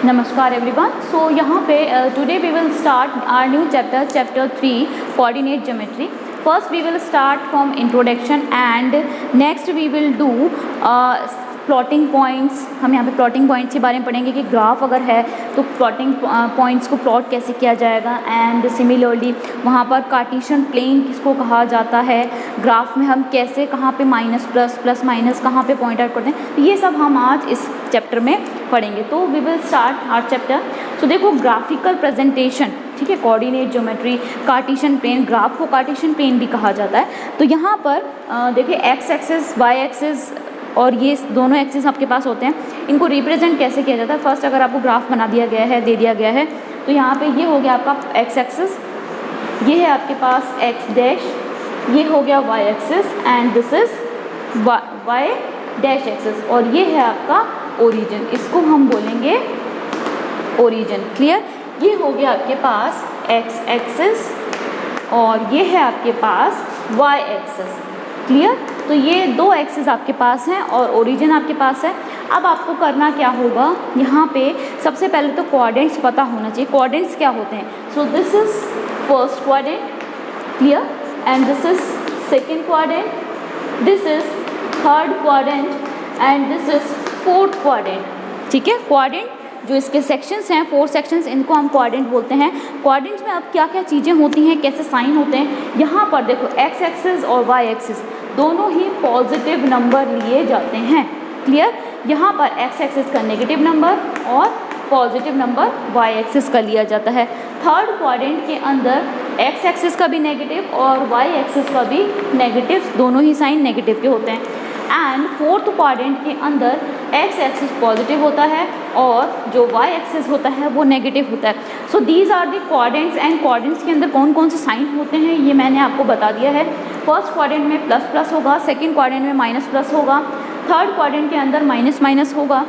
नमस्कार everyone. So यहाँ पे today we will start our new chapter 3 coordinate geometry. First we will start from introduction and next we will do plotting points. हम यहाँ पे plotting points के बारे में पढ़ेंगे कि ग्राफ अगर है तो प्लॉटिंग पॉइंट्स को प्लॉट कैसे किया जाएगा, एंड सिमिलरली वहाँ पर कार्टेशियन प्लेन किसको कहा जाता है, ग्राफ में हम कैसे कहाँ पे माइनस प्लस प्लस माइनस कहाँ पे पॉइंट आउट करते हैं, तो ये सब हम आज इस चैप्टर में पढ़ेंगे। तो we will start our chapter. तो देखो ग्राफिकल प्रेजेंटेशन, ठीक है, coordinate geometry, Cartesian plane, graph को कार्टेशियन प्लेन भी कहा जाता है। तो यहाँ पर देखिए एक्स एक्सिस वाई एक्सिस और ये दोनों एक्सिस आपके पास होते हैं, इनको रिप्रेजेंट कैसे किया जाता है। फर्स्ट अगर आपको ग्राफ बना दिया गया है, दे दिया गया है, तो यहाँ पे ये हो गया आपका एक्स एक्सिस, ये है आपके पास एक्स डैश, ये हो गया Y axis and this is Y dash axis, और ये है आपका ओरिजिन, इसको हम बोलेंगे ओरिजिन। क्लियर? ये हो गया आपके पास एक्स एक्सिस और ये है आपके पास वाई एक्सिस। क्लियर? तो ये दो एक्सिस आपके पास हैं और ओरिजिन आपके पास है। अब आपको करना क्या होगा, यहाँ पे सबसे पहले तो कोऑर्डिनेट्स पता होना चाहिए। कोऑर्डिनेट्स क्या होते हैं? So this is first coordinate, clear, and this is second coordinate, this is third coordinate and this is fourth coordinate. ठीक है, कोऑर्डिनेट जो इसके सेक्शंस हैं, 4 सेक्शंस, इनको हम कोऑर्डिनेट बोलते हैं। कोऑर्डिनेट्स में अब क्या क्या चीज़ें होती हैं, कैसे साइन होते हैं, यहाँ पर देखो एक्स एक्सिस और वाई एक्सिस दोनों ही पॉजिटिव नंबर लिए जाते हैं। क्लियर? यहाँ पर एक्स एक्सिस का नेगेटिव नंबर और पॉजिटिव नंबर वाई एक्सिस का लिया जाता है। थर्ड कोऑर्डिनेट के अंदर एक्स एक्सिस का भी नेगेटिव और वाई एक्सिस का भी नेगेटिव, दोनों ही साइन नेगेटिव के होते हैं। एंड फोर्थ क्वाड्रेंट के अंदर एक्स एक्सिस पॉजिटिव होता है और जो वाई एक्सिस होता है वो नेगेटिव होता है। So these are the quadrants, and quadrants के अंदर कौन कौन से साइन होते हैं ये मैंने आपको बता दिया है। फर्स्ट क्वाड्रेंट में प्लस प्लस होगा, सेकेंड क्वाड्रेंट में माइनस प्लस होगा, थर्ड क्वाड्रेंट के अंदर माइनस माइनस होगा,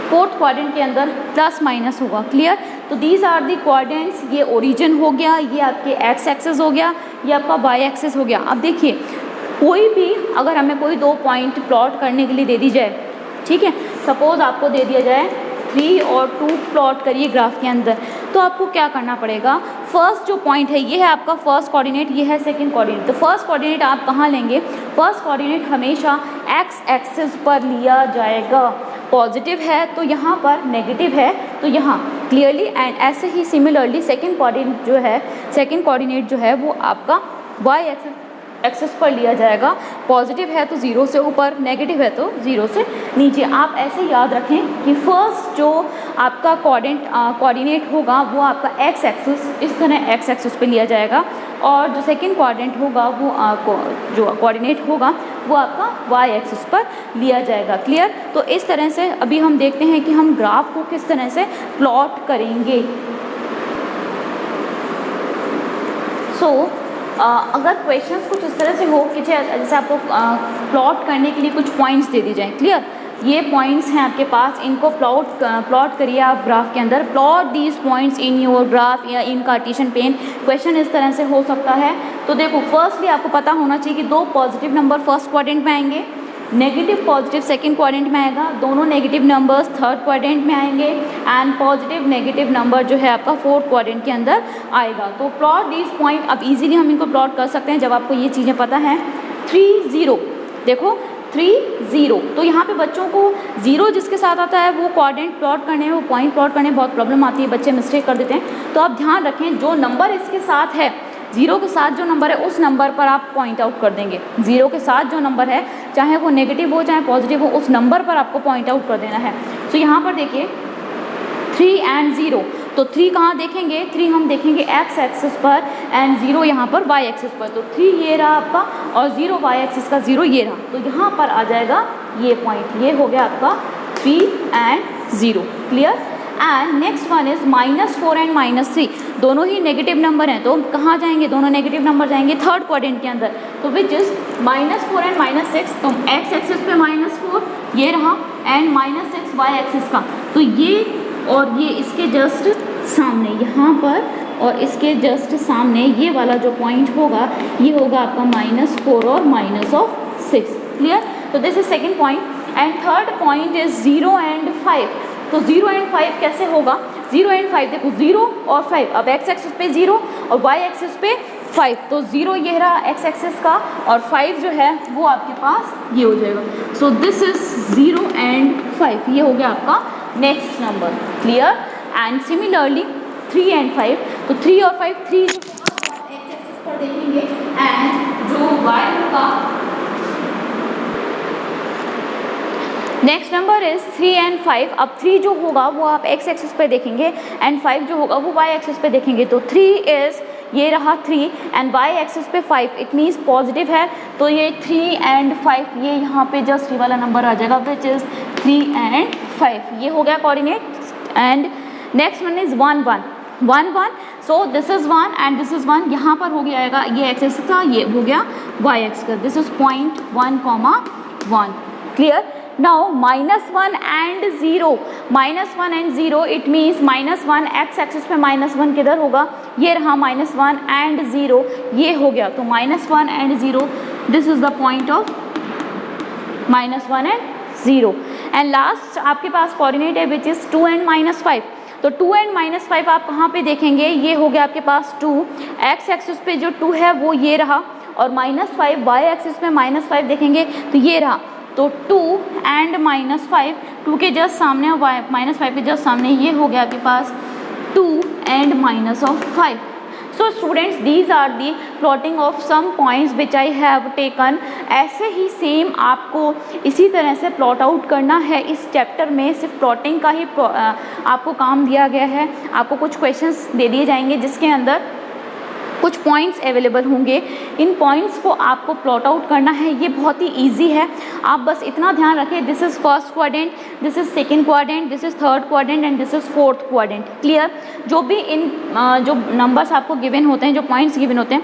फोर्थ क्वाड्रेंट के अंदर प्लस माइनस होगा। क्लियर? तो दीज आर दी क्वाड्रेंट्स। ये ओरिजिन हो गया, ये आपके एक्स एक्सिस हो गया, ये आपका वाई एक्सिस हो गया। अब देखिए कोई भी अगर हमें कोई 2 पॉइंट प्लॉट करने के लिए दे दी जाए, ठीक है, सपोज आपको दे दिया जाए 3 और 2 प्लॉट करिए ग्राफ के अंदर, तो आपको क्या करना पड़ेगा, फर्स्ट जो पॉइंट है ये है आपका फर्स्ट कोऑर्डिनेट, ये है सेकंड कोऑर्डिनेट। तो फर्स्ट कोऑर्डिनेट आप कहाँ लेंगे? फर्स्ट कोऑर्डिनेट हमेशा एक्स एक्सिस पर लिया जाएगा। पॉजिटिव है तो यहाँ पर, नेगेटिव है तो यहाँ, क्लियरली। एंड ऐसे ही सिमिलरली सेकेंड कोऑर्डिनेट जो है, सेकेंड कोऑर्डिनेट जो है वो आपका वाई एक्सिस पर लिया जाएगा। पॉजिटिव है तो 0 से ऊपर, नेगेटिव है तो 0 से नीचे। आप ऐसे याद रखें कि फर्स्ट जो आपका कोऑर्डिनेट होगा वो आपका एक्स एक्सिस, इस तरह एक्स एक्सिस पे लिया जाएगा, और जो सेकंड कोऑर्डिनेट होगा वो जो कोऑर्डिनेट होगा वो आपका वाई एक्सिस पर लिया जाएगा। क्लियर? तो इस तरह से अभी हम देखते हैं कि हम ग्राफ को किस तरह से प्लॉट करेंगे। अगर क्वेश्चंस कुछ इस तरह से हो कि जैसे आपको प्लॉट करने के लिए कुछ पॉइंट्स दे दी जाए, क्लियर, ये पॉइंट्स हैं आपके पास, इनको प्लॉट करिए आप ग्राफ के अंदर। Plot these points in your graph या इन कार्टेशियन प्लेन। क्वेश्चन इस तरह से हो सकता है। तो देखो फर्स्टली आपको पता होना चाहिए कि 2 पॉजिटिव नंबर फर्स्ट क्वाड्रेंट में आएंगे, नेगेटिव पॉजिटिव सेकंड क्वाड्रेंट में आएगा, दोनों नेगेटिव नंबर्स थर्ड क्वाड्रेंट में आएंगे, एंड पॉजिटिव नेगेटिव नंबर जो है आपका फोर्थ क्वाड्रेंट के अंदर आएगा। तो प्लॉट दिस पॉइंट, अब इजीली हम इनको प्लॉट कर सकते हैं जब आपको ये चीज़ें पता हैं। 3 0, देखो 3 0, तो यहाँ पे बच्चों को 0 जिसके साथ आता है वो क्वाड्रेंट प्लॉट करने में, वो पॉइंट प्लॉट करने में बहुत प्रॉब्लम आती है, बच्चे मिस्टेक कर देते हैं। तो आप ध्यान रखें जो नंबर इसके साथ है, 0 के साथ जो नंबर है उस नंबर पर आप पॉइंट आउट कर देंगे। 0 के साथ जो नंबर है, चाहे वो नेगेटिव हो चाहे पॉजिटिव हो, उस नंबर पर आपको पॉइंट आउट कर देना है। तो यहाँ पर देखिए 3 एंड 0, तो 3 कहाँ देखेंगे? 3 हम देखेंगे एक्स एक्सिस पर एंड 0 यहाँ पर वाई एक्सिस पर। तो 3 ये रहा आपका और 0 वाई एक्सिस का 0 ये रहा, तो यहाँ पर आ जाएगा ये पॉइंट, ये हो गया आपका 3 and 0। Clear? And next one is -4 and -3, दोनों ही नेगेटिव नंबर हैं, तो कहाँ जाएंगे? दोनों नेगेटिव नंबर जाएंगे थर्ड क्वाड्रेंट के अंदर। तो विच इज -4 एंड -6, तो एक्स एक्सिस पे -4 ये रहा एंड -6 वाई एक्सिस का, तो ये और ये इसके जस्ट सामने यहाँ पर और इसके जस्ट सामने ये वाला जो पॉइंट होगा ये होगा आपका -4 और -6। क्लियर? तो this is second point and third point is 0 and 5। तो 0 एंड 5 कैसे होगा, 0 एंड 5 देखो 0 और 5, अब x एक्सिस पे 0 और y एक्सिस पे 5, तो 0 ये रहा x एक्सिस का और 5 जो है वो आपके पास ये हो जाएगा। सो दिस इज 0 एंड 5, ये हो गया आपका next number. Clear? And similarly 3 and 5, तो 3 और 5, 3 जो होगा x एक्सिस पर देखेंगे एंड जो y होगा, नेक्स्ट नंबर इज 3 एंड 5। अब 3 जो होगा वो आप x एक्सिस पे देखेंगे एंड 5 जो होगा वो y एक्सिस पे देखेंगे। तो 3 इज ये रहा 3 एंड y एक्सिस पे 5, इट मीन्स पॉजिटिव है, तो ये 3 एंड 5 ये यहाँ पे जस्ट ये वाला नंबर आ जाएगा विच इज़ 3 एंड 5, ये हो गया coordinate. And next one is 1 1 1 1, so this is 1 and this is 1, यहाँ पर हो गया आएगा ये x एक्सिस का, ये हो गया y एक्सिस का, this is point 1 1। Clear? Now -1 and 0, -1 and 0 it means -1 x axis पे -1 किधर होगा, ये रहा -1 and 0, ये हो गया, तो -1 and 0 this is the point of -1 and 0। And last आपके पास कोऑर्डिनेट है विच इज 2 and -5, तो 2 and -5 आप कहाँ पे देखेंगे, ये हो गया आपके पास 2, x एक्सिस पे जो 2 है वो ये रहा और -5 y एक्सिस पे -5 देखेंगे तो ये रहा, तो 2 एंड -5, 2 के जस्ट सामने और -5 के जस्ट सामने, ये हो गया आपके पास 2 and -5। So students these are the plotting of some points which I have taken. ऐसे ही सेम आपको इसी तरह से प्लॉट आउट करना है। इस चैप्टर में सिर्फ प्लॉटिंग का ही आपको काम दिया गया है। आपको कुछ क्वेश्चंस दे दिए जाएंगे जिसके अंदर कुछ पॉइंट्स अवेलेबल होंगे, इन पॉइंट्स को आपको प्लॉट आउट करना है। ये बहुत ही इजी है, आप बस इतना ध्यान रखें, this is first quadrant, this is second quadrant, this is third quadrant and this is fourth quadrant. Clear? जो भी इन जो नंबर्स आपको गिवन होते हैं, जो पॉइंट्स गिवन होते हैं,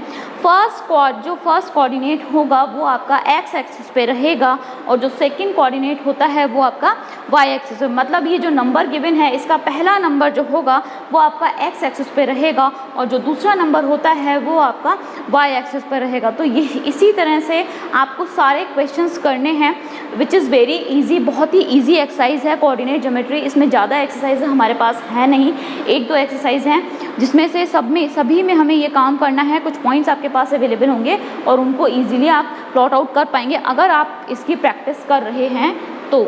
जो फर्स्ट कोऑर्डिनेट होगा वो आपका एक्स एक्सिस पे रहेगा और जो सेकंड कोऑर्डिनेट होता है वो आपका वाई एक्सिस पे। मतलब ये जो नंबर गिवन है इसका पहला नंबर जो होगा वो आपका एक्स एक्सिस पे रहेगा और जो दूसरा नंबर होता है वो आपका वाई एक्सिस पर रहेगा। तो ये इसी तरह से आपको सारे क्वेश्चंस करने हैं विच इज़ वेरी इजी, बहुत ही इजी एक्सरसाइज है कोऑर्डिनेट ज्योमेट्री। इसमें ज़्यादा एक्सरसाइज हमारे पास है नहीं, 1-2 एक्सरसाइज हैं जिसमें से सभी में हमें ये काम करना है। कुछ पॉइंट्स आपके पास अवेलेबल होंगे और उनको ईजिली आप प्लॉट आउट कर पाएंगे अगर आप इसकी प्रैक्टिस कर रहे हैं तो।